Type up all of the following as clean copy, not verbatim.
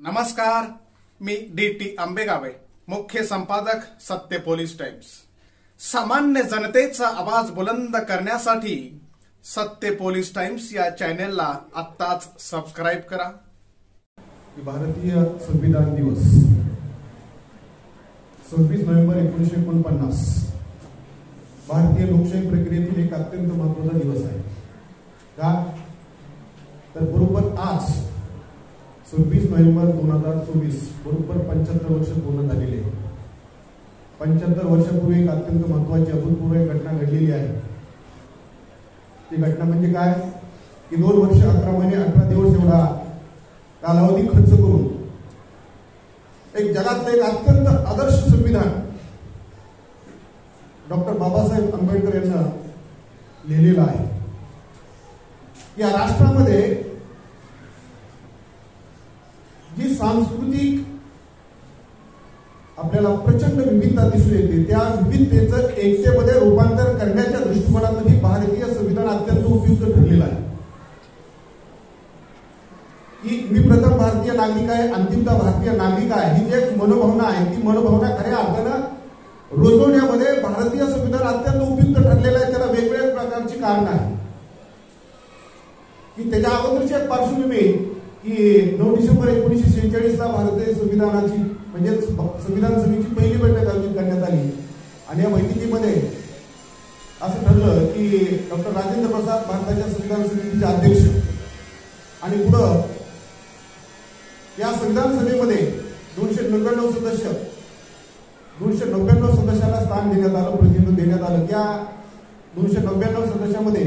नमस्कार, मी डी.टी. आंबेगावे, मुख्य संपादक सत्य पोलीस टाइम्स। सामान्य जनतेचा आवाज बुलंद करण्यासाठी सत्य पोलीस टाइम्स या चॅनेलला आत्ताच सबस्क्राइब करा। भारतीय संविधान दिवस 26 नोव्हेंबर 1949 भारतीय लोकशाही प्रक्रियेतील एक अत्यंत महत्त्वाचा दिवस आहे। का तर बरोबर आज 26 नोव्हेंबर 2024 बरोबर 75 वर्ष पूर्ण झालेले आहेत। 75 वर्षापूर्वी एक अत्यंत महत्त्वाची अभूतपूर्व घटना घडलेली आहे। ती घटना म्हणजे काय की 2 वर्ष 11 महिने 18 दिवस एवढा कालावधी खर्च करून एक जगातलं एक अत्यंत आदर्श संविधान डॉक्टर बाबासाहेब आंबेडकर यांना लिहिलेलं आहे। या राष्ट्रामध्ये जी सांस्कृतिक आपल्याला प्रचंड विविधता दिसून येते, त्या विविधतेचं एकतेमध्ये रूपांतर करण्याच्या दृष्टिकोनातून ही भारतीय संविधान अत्यंत उपयुक्त ठरलेलं आहे। की मी प्रथम भारतीय नागरिक आहे, अंतिमता भारतीय नागरिक आहे, ही जी एक मनोभावना आहे, ती मनोभावना खऱ्या अर्थानं रुजवण्यामध्ये भारतीय संविधान अत्यंत उपयुक्त ठरलेलं आहे। त्याला वेगवेगळ्या प्रकारची कारण आहे की त्याच्या अगोदरची एक पार्श्वभूमी की 9 डिसेंबर 1946 ला भारतीय संविधानाची म्हणजे संविधान सभेची पहिली बैठक आयोजित करण्यात आली आणि या बैठकीमध्ये असं ठरलं की डॉक्टर राजेंद्र प्रसाद भारताच्या संविधान समितीचे अध्यक्ष आणि पुढं या संविधान सभेमध्ये 299 सदस्याला स्थान देण्यात आलं, प्रतिनिधित्व देण्यात आलं। त्या 299 सदस्यामध्ये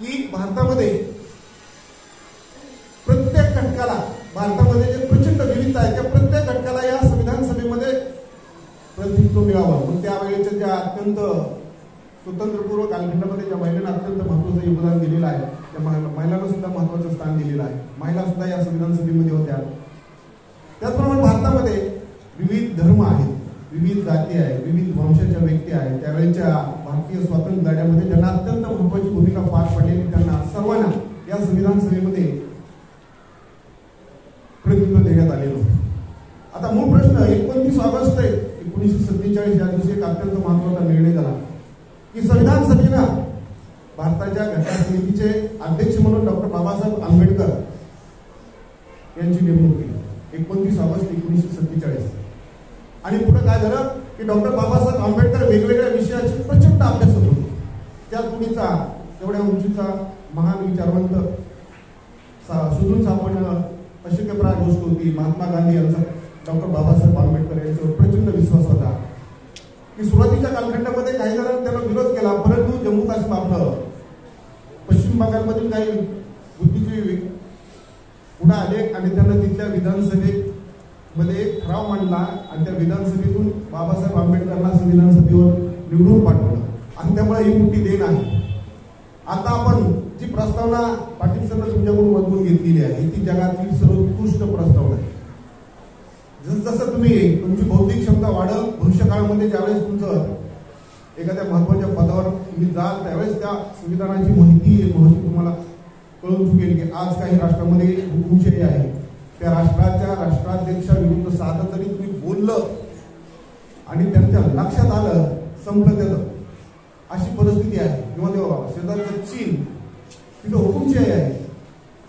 की भारतामध्ये प्रत्येक घटकाला, भारतामध्ये जे प्रचंड विविधता आहे त्या प्रत्येक घटकाला या संविधान सभेमध्ये प्रतिनिधित्व मिळावं। मग त्यावेळेच्या ज्या अत्यंत स्वतंत्रपूर्व कालखंडामध्ये ज्या महिलांना अत्यंत महत्त्वाचं योगदान दिलेलं आहे, त्या महिलांना सुद्धा महत्त्वाचं स्थान दिलेलं आहे। महिला सुद्धा या संविधान सभेमध्ये होत्या। त्याचप्रमाणे भारतामध्ये विविध धर्म आहेत, विविध जाती आहेत, विविध वंशाच्या व्यक्ती आहेत। त्यावेळेच्या भारतीय स्वातंत्र्य लढ्यामध्ये ज्यांना अत्यंत महत्त्वाची भूमिका पार पडलेली त्यांना सर्वांना या संविधान सभेमध्ये प्रतिनिधित्व देण्यात आलेलं होतं। आता मूळ प्रश्न 29 ऑगस्ट 1947 या दिवशी एक अत्यंत महत्त्वाचा निर्णय झाला की संविधान सभेनं भारताच्या घटना समितीचे अध्यक्ष म्हणून डॉक्टर बाबासाहेब आंबेडकर यांची नेमणूक केली 29 ऑगस्ट 1947। आणि पुढे काय झालं की डॉक्टर बाबासाहेब आंबेडकर वेगवेगळ्या विषयाचे प्रचंड अभ्यासक होते। त्या कुणीचा तेवढ्या उंचीचा महान विचारवंत शोधून सापडणं अशक्यप्राय गोष्ट होती। महात्मा गांधी यांचा डॉक्टर बाबासाहेब आंबेडकर यांच्यावर प्रचंड विश्वास होता की सुरुवातीच्या कालखंडामध्ये काही जणांनी त्याला विरोध केला, परंतु जम्मू काश्मीर आपलं पश्चिम बंगालमधील काही बुद्धिजीवी पुढे आले आणि त्यांना तिथल्या विधानसभेमध्ये ठराव मांडला आणि त्या विधानसभेतून बाबासाहेब आंबेडकरांना संविधान सभेवर निवडून पाठवलं आणि त्यामुळे ही मोठी देण आहे। आता आपण जी प्रस्तावना पाटील सर तुमच्याकडून मधून घेतलेली आहे ती जगातील सर्वोत्कृष्ट प्रस्तावना आहे। जसं तुम्ही तुमची बौद्धिक क्षमता वाढल, भविष्यकाळामध्ये ज्यावेळेस तुमचं एखाद्या महत्त्वाच्या पदावर तुम्ही जाल त्यावेळेस त्या संविधानाची महत्त्व तुम्हाला कळून चुकेल की आज काही राष्ट्रामध्ये हुकुमशाही आहे, त्या राष्ट्राच्या राष्ट्राध्यक्षाविरुद्ध साधं जरी तुम्ही बोललं आणि त्यांच्या लक्षात आलं संपलं त्याचं, अशी परिस्थिती आहे। किंवा तेव्हा शेजारचं चीन तिथं हुकुमशाही आहे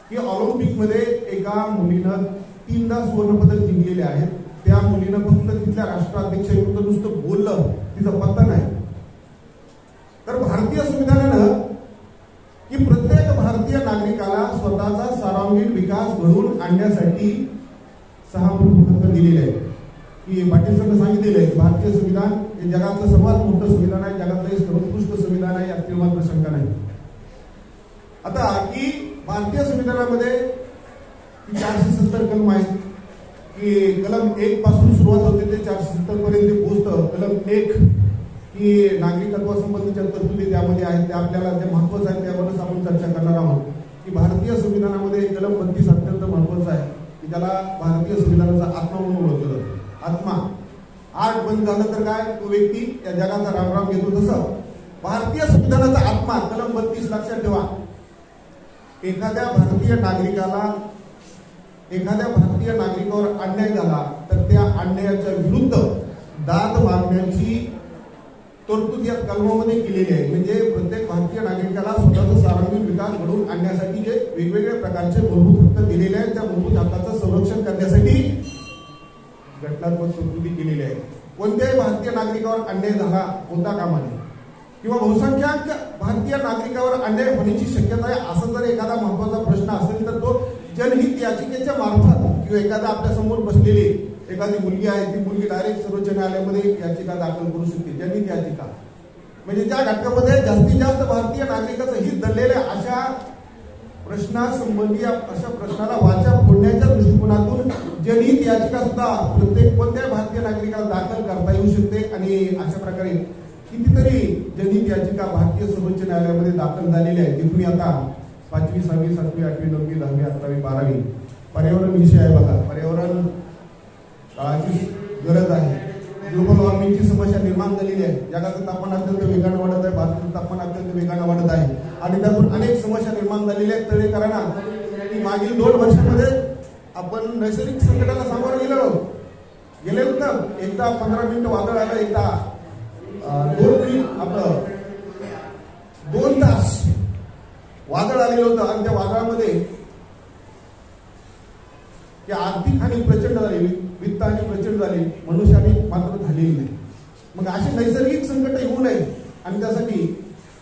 की ऑलिम्पिकमध्ये एका मुलीनं 3दा सुवर्णपदक जिंकलेले आहेत। त्या मुलीनं फक्त तिथल्या राष्ट्राध्यक्षाविरुद्ध नुसतं बोललं, तिचा पत्ता नाही। तर भारतीय संविधानानं की प्रत्येक भारतीय नागरिकाला स्वतःचा सर्वांगीण विकास घडवून आणण्यासाठी 6 मूलभूत हक्क दिलेले आहेत की पाटील सरांनी सांगितलेलं आहे की भारतीय संविधान हे जगातलं सर्वात मोठं संविधान आहे, जगातलं सर्वोत्कृष्ट संविधान आहे, यात मात्र शंका नाही। आता की भारतीय संविधानामध्ये 470 कलम आहेत की कलम 1 पासून सुरुवात होते ते 470 पर्यंत पोहोचतं। कलम 1 की नागरिकत्वासंबंधीच्या तरतुदी त्यामध्ये आहेत, त्या आपल्याला जे महत्त्वाचं आहे त्यावरच आपण चर्चा करणार आहोत। की भारतीय संविधानामध्ये कलम 32 अत्यंत महत्त्वाचा आहे की त्याला भारतीय संविधानाचा आत्मा म्हणून ओळखलं जातं। आत्मा 8 बंद झालं तर काय तो व्यक्ती या जगाचा रामराम घेतो, तसं भारतीय संविधानाचा आत्मा कलम 32 लक्षात ठेवा। एखाद्या भारतीय नागरिकाला एखाद्या भारतीय नागरिकावर अन्याय झाला तर त्या अन्यायाच्या विरुद्ध दाद मागण्याची तरतूद या कलमामध्ये केलेली आहे. म्हणजे प्रत्येक भारतीय नागरिकाला स्वतःचा सर्वांगीण विकास घडवून आणण्यासाठी जे वेगवेगळ्या प्रकारचे मूलभूत हक्क दिलेले आहेत त्या मूलभूत हक्काचं संरक्षण करण्यासाठी घटनात्मक तरतुदी केलेली आहे. कोणत्याही भारतीय नागरिकावर अन्याय झाला होता कामा नये किंवा बहुसंख्याक भारतीय नागरिकावर अन्याय होण्याची शक्यता आहे असा जर एखादा महत्वाचा प्रश्न असेल तर तो जनहित याचिकेच्या मार्फत किंवा एखादा आपल्या समोर बसलेली एखादी मुलगी आहे ती मुलगी डायरेक्ट सर्वोच्च न्यायालयामध्ये याचिका दाखल करू शकते. जनहित याचिका म्हणजे ज्या घटकामध्ये जास्तीत जास्त भारतीय नागरिकाचं हित दडलेले अशा प्रश्नासंबंधी अशा प्रश्नाला वाचा फोडण्याच्या दृष्टिकोनातून जनहित याचिका सुद्धा प्रत्येक कोणत्याही भारतीय नागरिकाला दाखल करता येऊ शकते. आणि अशा प्रकारे कितीतरी जनहित याचिका भारतीय सर्वोच्च न्यायालयामध्ये दाखल झालेल्या आहेत. तिथून आता 5वी 6वी 7वी 8वी 9वी 10वी 11वी 12वी पर्यावरण विषय आहे बघा. पर्यावरण काळाची गरज आहे. ग्लोबल वॉर्मिंगची समस्या निर्माण झालेली आहे. जगाचं तापमान अत्यंत वेगाने वाढत आहे. भारताचं तापमान अत्यंत वेगाने वाढत आहे आणि त्यातून अनेक समस्या निर्माण झालेल्या आहेत. तळेकरांना की मागील 2 वर्षांमध्ये आपण नैसर्गिक संकटाला सामोरं गेलेलो ना. एकदा 15 मिनिटं वादळ आलं, एकदा 2 तास वादळ आलेलं होतं आणि त्या वादळामध्ये आर्थिक हानी प्रचंड झाली, वित्त हानी प्रचंड झाली, मनुष्याने मात्र झालेली नाही. मग असे नैसर्गिक संकट येऊ नये आणि त्यासाठी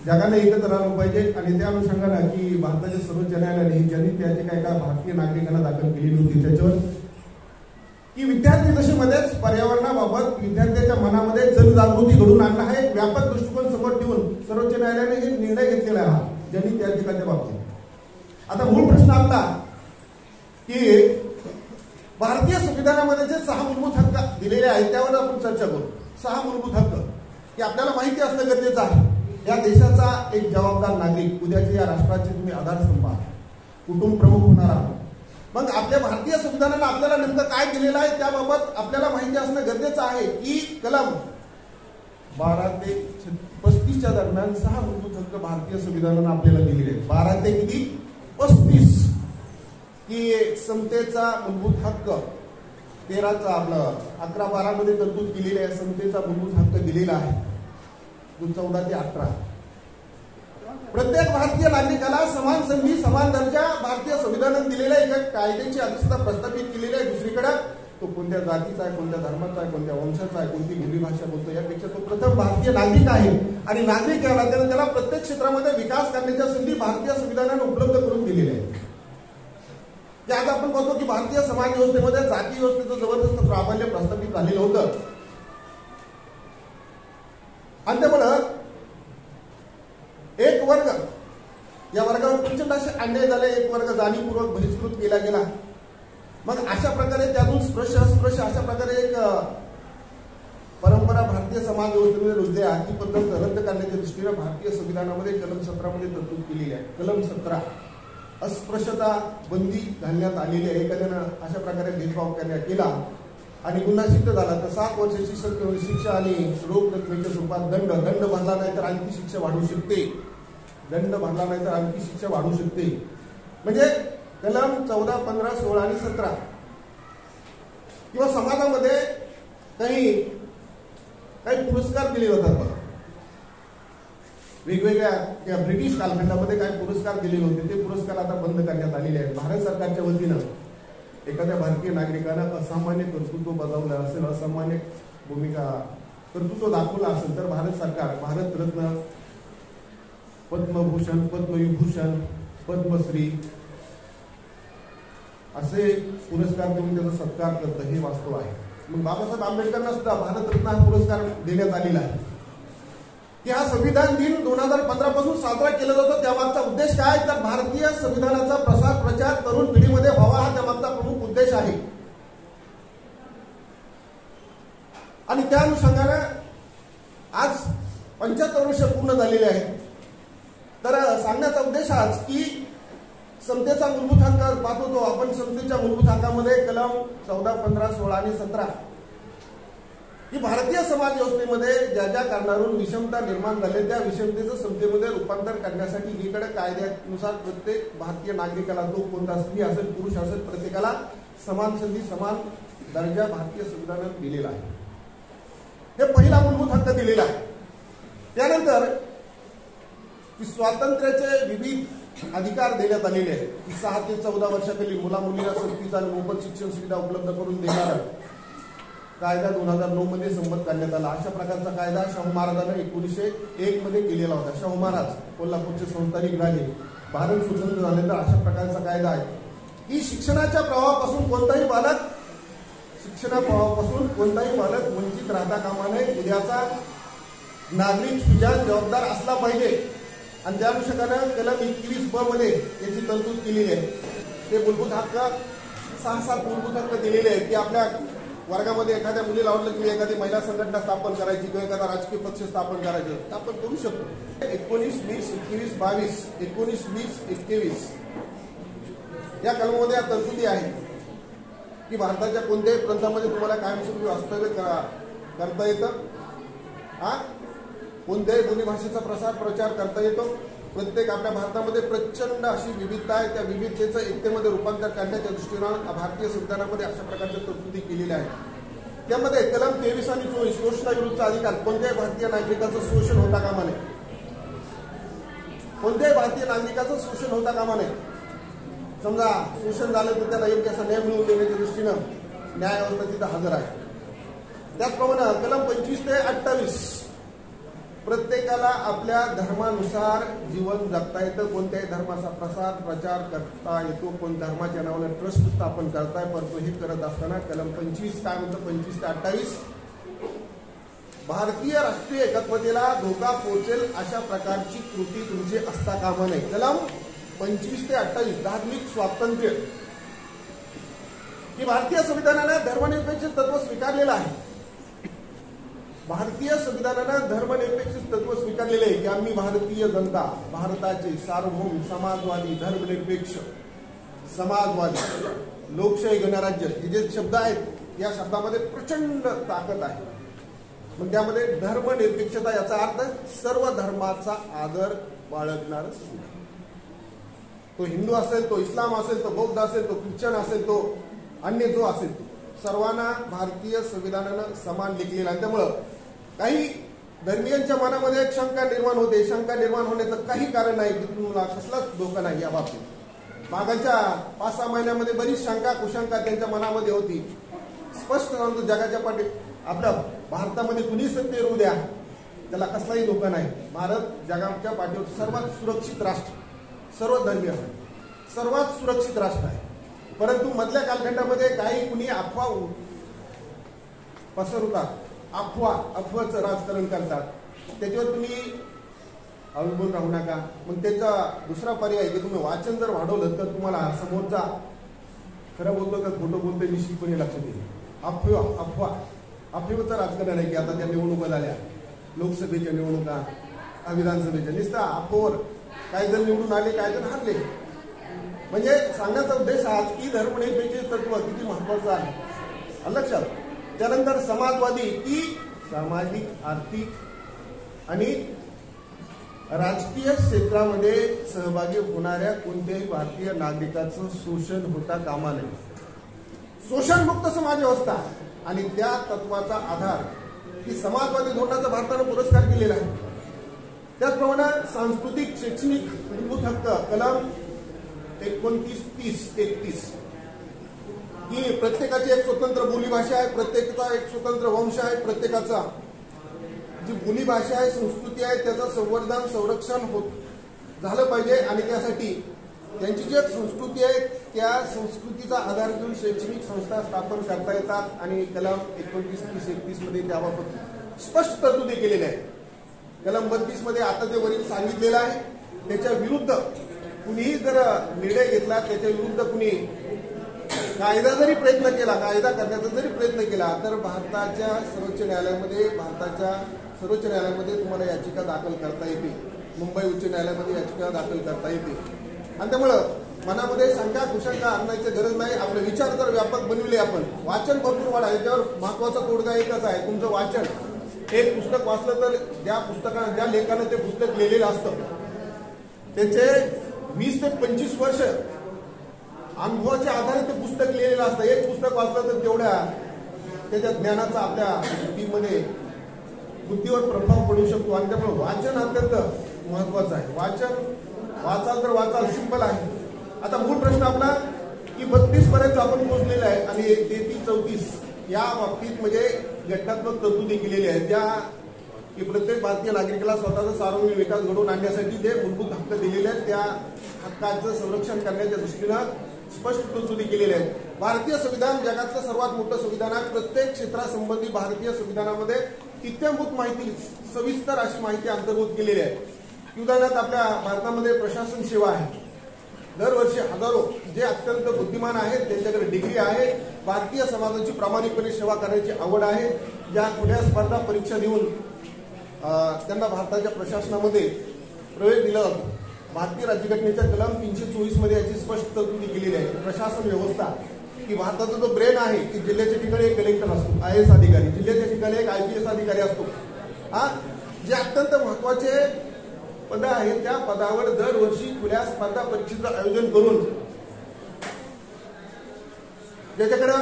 जगाने एकत्र राहिलं पाहिजे. आणि त्या अनुषंगाने की भारताच्या सर्वोच्च न्यायालयाने ही जनहित याचिका एका भारतीय नागरिकांना दाखल केलेली होती त्याच्यावर की विद्यार्थी दशेमध्येच पर्यावरणाबाबत विद्यार्थ्यांच्या मनामध्ये जनजागृती घडवून आणणं हा एक व्यापक दृष्टिकोन समोर ठेवून सर्वोच्च न्यायालयाने हे निर्णय घेतलेला आहे जनहित याचिकाच्या बाबतीत. आता मूळ प्रश्न आपला की भारतीय संविधानामध्ये जे 6 मूलभूत हक्क दिलेले आहेत त्यावर आपण चर्चा करू. 6 मूलभूत हक्क की आपल्याला माहिती असणं गरजेचं आहे. या देशाचा एक जबाबदार नागरिक, उद्याच्या या राष्ट्राचे तुम्ही आधारस्तंभ आहात, कुटुंब प्रमुख होणार आहात. मग आपल्या भारतीय संविधानानं आपल्याला नेमकं काय दिलेलं आहे त्याबाबत आपल्याला माहिती असणं गरजेचं आहे की कलम 12 ते 35च्या दरम्यान 6 मूलभूत हक्क भारतीय संविधानानं आपल्याला दिलेले आहेत. 12 ते किती 35 की समतेचा मूलभूत हक्क 13चा आपलं 11-12 मध्ये तरतूद केलेली आहे. समतेचा मूलभूत हक्क दिलेला आहे. 14 ते 18 प्रत्येक भारतीय नागरिकाला समान संधी समान दर्जा भारतीय संविधानाने दिलेल्या एका कायद्याची अधिसूचना प्रस्थापित केलेली आहे. दुसरीकडे तो कोणत्या जातीचा आहे, कोणत्या धर्माचा आहे, कोणत्या वंशाचा आहे, कोणती बोलीभाषा बोलतो यापेक्षा तो प्रथम भारतीय नागरिक आहे. आणि नागरिक या नात्याने त्याला प्रत्येक क्षेत्रामध्ये विकास करण्याच्या संधी भारतीय संविधानाने उपलब्ध करून दिलेल्या आहेत. आज आपण बघतो की भारतीय समाज व्यवस्थेमध्ये जाती व्यवस्थेचं जबरदस्त प्राबल्य प्रस्थापित झालेलं होतं. आणि त्यामुळं एक वर्ग या वर्गावर प्रचंड असे अन्याय झाले. एक वर्ग जाणीवपूर्वक बहिष्कृत केला गेला. मग अशा प्रकारे त्यातून स्पृश्य अशा प्रकारे एक परंपरा भारतीय समाज व्यवस्थेमध्ये रुजली आहे. ती पद्धत रद्द करण्याच्या दृष्टीने भारतीय संविधानामध्ये कलम 17 मध्ये तरतूद केलेली आहे. कलम 17 अस्पृश्यता बंदी घालण्यात आलेली आहे. एखाद्यानं अशा प्रकारे भेदभाव केला आणि गुन्हा सिद्ध झाला तर 7 वर्षाची शिक्षा आणि रोख रकमेच्या स्वरूपात दंड भरला नाही तर आणखी शिक्षा वाढू शकते. दंड भरला नाही तर आणखी शिक्षा वाढू शकते. म्हणजे कलम 14, 15, 16 आणि 17 किंवा समाजामध्ये काही पुरस्कार दिले जातात. वेगवेगळ्या ब्रिटिश कालखंडामध्ये काही पुरस्कार दिलेले होते ते पुरस्कार आता बंद करण्यात आलेले आहेत. भारत सरकारच्या वतीनं एखाद्या भारतीय नागरिकानं असामान्य कर्तृत्व बजावलं असेल, असामान्य भूमिका कर्तृत्व दाखवलं असेल तर भारत सरकार भारतरत्न, पद्मभूषण, पद्मविभूषण, पद्मश्री असे पुरस्कार देऊन त्याचा सत्कार करतं हे वास्तव आहे. मग बाबासाहेब आंबेडकरांना सुद्धा भारतरत्न हा पुरस्कार देण्यात आलेला आहे की हा संविधान दिन 2015 पासून साजरा केला जातो. त्यामागचा उद्देश काय तर भारतीय संविधानाचा प्रचार तरुण पिढीमध्ये व्हावा हा त्यामागचा प्रमुख उद्देश आहे. आणि त्या अनुषंगाने आज 75 वर्ष पूर्ण झालेले आहेत. तर सांगण्याचा उद्देश हाच की समतेचा मूलभूत हक्क पाहतो आपण. समतेच्या मूलभूत हक्कामध्ये कलम 14, 15, 16 आणि 17 ही भारतीय समाज व्यवस्थेमध्ये ज्या ज्या कारणावरून विषमता निर्माण झाली त्या विषमतेचं समतेमध्ये रूपांतर करण्यासाठी एकीकडे कायद्यानुसार प्रत्येक भारतीय नागरिकाला तो कोणता स्त्री असेल पुरुष असेल प्रत्येकाला समान संधी समान दर्जा भारतीय संविधानात दिलेला आहे. हे पहिला मूलभूत हक्क दिलेला आहे. त्यानंतर स्वातंत्र्याचे विविध अधिकार देण्यात आलेले आहेत की 6 ते 14 वर्षाखालील मुला मुलींना सक्तीचा आणि मोफत शिक्षण सुविधा उपलब्ध करून देणारा कायदा 2009 मध्ये संमत करण्यात आला. अशा प्रकारचा कायदा शाहू महाराजांनी 1901 मध्ये केलेला होता. शाहू महाराज कोल्हापूरचे संस्थानिक राजे. भारत स्वतंत्र झाल्यानंतर अशा प्रकारचा कायदा आहे की शिक्षणाच्या प्रवाहापासून कोणताही बालक वंचित राहता कामा नये. उद्याचा नागरिक सुजाण जबाबदार असला पाहिजे आणि त्या अनुषंगानं कलम 21 मध्ये याची तरतूद केलेली आहे. ते मूलभूत हक्क 6 मूलभूत हक्क दिलेले आहेत की आपल्या वर्गामध्ये एखाद्या मुलीला आवडलं की एखादी महिला संघटना स्थापन करायची किंवा एखादा राजकीय पक्ष स्थापन करायचं आपण करू शकतो. 19, 20, 21, 22, 19, 20, 21 या कलमामध्ये या तरतुदी आहेत की भारताच्या कोणत्याही प्रांतामध्ये तुम्हाला कायमस्वरूपी वास्तव्य करता येतं. कोणत्याही बोलीभाषेचा प्रचार करता येतो. प्रत्येक आपल्या भारतामध्ये प्रचंड अशी विविधता आहे. त्या विविधतेचं एकतेमध्ये रूपांतर करण्याच्या दृष्टीनं भारतीय संविधानामध्ये अशा प्रकारच्या तरतुदी केलेल्या आहेत. त्यामध्ये कलम 23 आणि 24 शोषणाविरुद्धचा अधिकार. कोणत्याही भारतीय नागरिकाचं शोषण होता कामा नये. कोणत्याही भारतीय नागरिकाचं शोषण होता कामा नये. समजा शोषण झालं तर त्याला योग्य असा न्याय मिळवून देण्याच्या दृष्टीनं न्यायव्यवस्था तिथं हजर आहे. त्याचप्रमाणे कलम 25 ते 28 प्रत्येकाला आपल्या धर्मानुसार जीवन जगता येतं. कोणत्याही धर्माचा प्रचार करता येतो. कोण धर्माच्या नावानं ट्रस्ट स्थापन करताय परंतु हे करत असताना कलम 25 काय म्हणतं 25 ते 28 भारतीय राष्ट्रीय एकात्मतेला धोका पोहोचेल अशा प्रकारची कृती तुमची असता कामा नये. कलम 25 ते 28 धार्मिक स्वातंत्र्य की भारतीय संविधानानं धर्मनिरपेक्ष तत्व स्वीकारलेलं आहे. भारतीय संविधानानं धर्मनिरपेक्ष तत्व स्वीकारलेले आहे की आम्ही भारतीय जनता भारताचे सार्वभौम समाजवादी धर्मनिरपेक्ष समाजवादी लोकशाही गणराज्य हे जे शब्द आहेत या शब्दामध्ये प्रचंड ताकद आहे. मग त्यामध्ये धर्मनिरपेक्षता याचा अर्थ सर्व धर्माचा आदर बाळगणारं संविधान. तो हिंदू असेल, तो इस्लाम असेल, तो बौद्ध असेल, तो ख्रिश्चन असेल, तो अन्य जो असेल तो सर्वांना भारतीय संविधानानं समान लिखलेला आहे. त्यामुळं काही धर्मीयांच्या मनामध्ये एक शंका निर्माण होते. शंका निर्माण होण्याचं काही कारण नाही की तुम्हाला कसलाच धोका नाही या बाबतीत. मागच्या 5-6 महिन्यामध्ये बरीच शंका कुशंका त्यांच्या मनामध्ये होती. स्पष्ट सांगतो जगाच्या पाठी आपल्या भारतामध्ये कुणी सत्य येऊ द्या त्याला कसलाही धोका नाही. भारत जगाच्या पाठीवर सर्वात सुरक्षित राष्ट्र सर्व धर्मीय सर्वात सुरक्षित राष्ट्र आहे. परंतु मधल्या कालखंडामध्ये काही कुणी अफवा पसरवतात. अफवाचं राजकारण करतात. त्याच्यावर तुम्ही अवलंबून राहू नका. मग त्याचा दुसरा पर्याय की तुम्ही वाचन जर वाढवलं तर तुम्हाला समोरचा खरं बोलतो का खोटं बोलतोय निश्चितपणे लक्षात येईल. अफवेचं राजकारण आहे की आता त्या निवडणुका झाल्या लोकसभेच्या निवडणुका विधानसभेच्या नुसता अफवावर काही जण निवडून आले काही जण हारले. म्हणजे सांगण्याचा उद्देश आज की धर्मनिरपेक्ष तत्व किती महत्वाचं आहे लक्षात. त्यानंतर समाजवादी की सामाजिक आर्थिक आणि राजकीय क्षेत्रामध्ये सहभागी होणाऱ्या कोणत्याही भारतीय नागरिकाचं शोषण होता कामा नये. शोषणमुक्त समाज व्यवस्था आणि त्या तत्वाचा आधार की समाजवादी धोरणाचा भारतानं पुरस्कार केलेला आहे. त्याचप्रमाणे सांस्कृतिक शैक्षणिक मूलभूत हक्क कलम 29, 30, 31 की प्रत्येकाची एक स्वतंत्र बोलीभाषा आहे. प्रत्येकाचा एक स्वतंत्र वंश आहे. प्रत्येकाचा जी बोलीभाषा आहे संस्कृती आहे त्याचं संवर्धन संरक्षण होत झालं पाहिजे. आणि त्यासाठी त्यांची जी संस्कृती आहे त्या संस्कृतीचा आधार घेऊन शैक्षणिक संस्था स्थापन करता येतात. आणि कलम 29, 30, 31 मध्ये त्याबाबत स्पष्ट तरतुदी केलेल्या आहेत. कलम 32 मध्ये आता जे वरील सांगितलेलं आहे त्याच्या विरुद्ध कुणीही जर निर्णय घेतला त्याच्या विरुद्ध कुणी कायदा जरी प्रयत्न केला कायदा करण्याचा जरी प्रयत्न केला तर भारताच्या सर्वोच्च न्यायालयामध्ये तुम्हाला याचिका दाखल करता येते. मुंबई उच्च न्यायालयामध्ये याचिका दाखल करता येते. आणि त्यामुळं मनामध्ये शंका कुशंका आणण्याची गरज नाही. आपले विचार जर व्यापक बनविले आपण वाचन भरपूर वाढा. याच्यावर महत्वाचा तोडगा एकच आहे तुमचं वाचन. एक पुस्तक वाचलं तर ज्या लेखानं ते पुस्तक लिहिलेलं असतं त्याचे 20 ते 25 वर्ष अनुभवाच्या आधारे ते पुस्तक लिहिलेलं असतं. एक पुस्तक वाचलं तर त्याच्या ज्ञानाचा आपल्या बुद्धीमध्ये बुद्धीवर प्रभाव पडू शकतो आणि त्यामुळे वाचन अत्यंत महत्वाचं आहे. वाचाल तर वाचाल, सिंपल आहे. आता मूळ प्रश्न आपला की 32 पर्यंत आपण पोहोचलेला आहे आणि 33-34 या बाबतीत म्हणजे घटनात्मक तरतुदी केलेल्या आहेत त्या की प्रत्येक भारतीय नागरिकाला स्वतःचा सार्वजनिक विकास घडवून आणण्यासाठी जे मूलभूत हक्क दिलेले आहेत त्या हक्काचं संरक्षण करण्याच्या दृष्टीनं स्पष्ट तरतुदी केलेल्या आहेत. भारतीय संविधान जगातलं सर्वात मोठं संविधान आहे. प्रत्येक क्षेत्रासंबंधी भारतीय संविधानामध्ये इत्याभूत माहिती, सविस्तर अशी माहिती अंतर्भूत केलेली आहे. उदाहरणार्थ आपल्या भारतामध्ये प्रशासन सेवा आहे. दरवर्षी हजारो जे अत्यंत बुद्धिमान आहेत, त्यांच्याकडे डिग्री आहे, भारतीय समाजाची प्रामाणिकपणे सेवा करण्याची आवड आहे, ज्या खुल्या स्पर्धा परीक्षा देऊन त्यांना भारताच्या प्रशासनामध्ये प्रवेश दिला जातो. भारतीय राज्यघटनेच्या कलम 324 मध्ये याची स्पष्ट तरतुदी केलेली आहे. प्रशासन व्यवस्था की भारताचा जो ब्रेन आहे की जिल्ह्याच्या ठिकाणी एक कलेक्टर असतो, IAS अधिकारी, जिल्ह्याच्या ठिकाणी एक IPS अधिकारी असतो. जे अत्यंत महत्वाचे पद आहेत त्या पदावर दरवर्षी खुल्या स्पर्धा परीक्षेचं आयोजन करून ज्याच्याकडे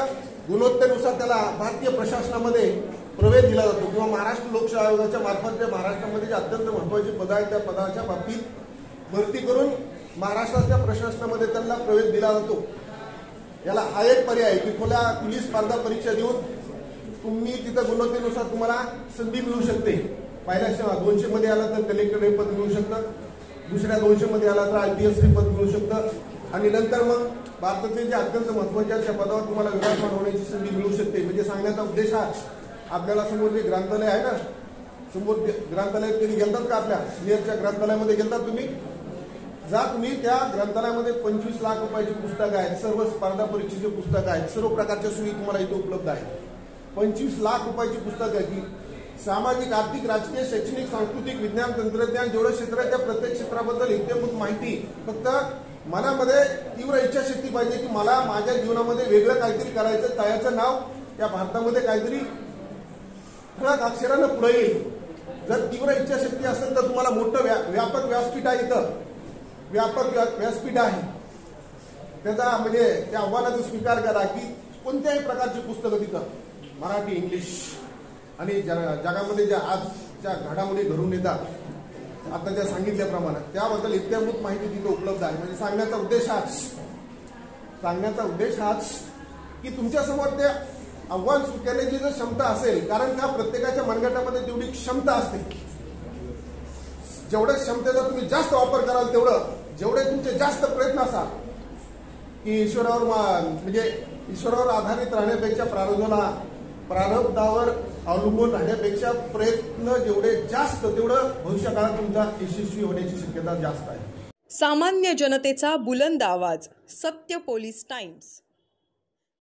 गुणवत्तेनुसार त्याला भारतीय प्रशासनामध्ये प्रवेश दिला जातो किंवा महाराष्ट्र लोकसेवा आयोगाच्या मार्फत महाराष्ट्रामध्ये जे अत्यंत महत्वाचे पद आहेत त्या पदाच्या बाबतीत भरती करून महाराष्ट्राच्या प्रशासनामध्ये त्यांना प्रवेश दिला जातो. याला हा एक पर्याय की खुली स्पर्धा परीक्षा देऊन तुम्ही तिथं गुणवत्तेनुसार तुम्हाला संधी मिळू शकते. पहिल्या 200 मध्ये आला तर कलेक्टर हे पद मिळू शकतं, दुसऱ्या 200 मध्ये आला तर IPS हे पद मिळू शकतं आणि नंतर मग भारतातले जे अत्यंत महत्वाच्या त्या पदावर तुम्हाला विराजमान होण्याची संधी मिळू शकते. म्हणजे सांगण्याचा उद्देश हा आपल्याला समोर जे ग्रंथालय आहे ना, समोर ग्रंथालयात कधी गेलतात का? आपल्या नियरच्या ग्रंथालयामध्ये गेलतात तुम्ही? जा तुम्ही त्या ग्रंथालयामध्ये 25 लाख रुपयाची पुस्तकं आहेत, सर्व स्पर्धा परीक्षेचे पुस्तकं आहेत, सर्व प्रकारच्या सोयी तुम्हाला इथे उपलब्ध आहेत. 25 लाख रुपयाची पुस्तकं आहेत. सामाजिक, आर्थिक, राजकीय, शैक्षणिक, सांस्कृतिक, विज्ञान, तंत्रज्ञान जेवढं क्षेत्र आहे त्या प्रत्येक क्षेत्राबद्दल इत्याभूत माहिती. फक्त मनामध्ये तीव्र इच्छाशक्ती पाहिजे की मला माझ्या जीवनामध्ये वेगळं काहीतरी करायचं, त्याचं नाव या भारतामध्ये काहीतरी ठळक अक्षरानं पुढे येईल. जर तीव्र इच्छाशक्ती असेल तर तुम्हाला मोठं व्यापक व्यासपीठ आहे. इथं व्यापक व्यासपीठ आहे. त्याचा म्हणजे त्या आव्हानाचा स्वीकार करा की कोणत्याही प्रकारची पुस्तकं तिथं मराठी, इंग्लिश आणि जगामध्ये ज्या आजच्या घडामोडी घडून येतात आता ज्या सांगितल्याप्रमाणे त्याबद्दल इत्याभूत माहिती तिथं उपलब्ध आहे. म्हणजे सांगण्याचा उद्देश हाच की तुमच्यासमोर ते आव्हान स्वीकारण्याची जर क्षमता असेल, कारण त्या प्रत्येकाच्या मनगटामध्ये तेवढी क्षमता असते. जेवढ्या क्षमतेचा तुम्ही जास्त वापर कराल जेवढे तुमचे जास्त प्रयत्न असाल की ईश्वरावर आधारित राहण्यापेक्षा प्रारब्धावर अवलंबून राहण्यापेक्षा प्रयत्न जेवढे जास्त तेवढं भविष्यकाळात तुमचा यशस्वी होण्याची शक्यता जास्त आहे. सामान्य जनतेचा बुलंद आवाज, सत्य पोलीस टाइम्स.